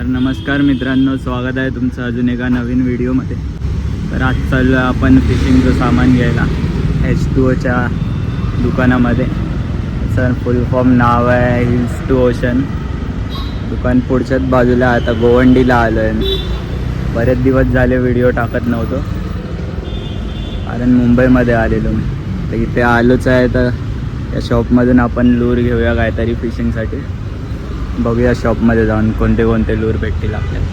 तर नमस्कार मित्रांनो, स्वागत आहे तुमचं अजून एका नवीन व्हिडिओमध्ये. तर आज चाललो आपण फिशिंगचं सामान घ्यायला H2Oच्या दुकानामध्ये. सर फुल फॉर्म नाव आहे हिल्स टू ओशन. दुकान पुढच्याच बाजूला. आता गोवंडीला आलो आहे मी. बरेच दिवस झाले व्हिडिओ टाकत नव्हतो कारण मुंबईमध्ये आलेलो मी. तर इथे आलोच आहे. तर या शॉपमधून आपण लूर घेऊया काहीतरी फिशिंगसाठी. बघूया शॉपमध्ये जाऊन कोणते कोणते लूर भेटतील आपल्याला.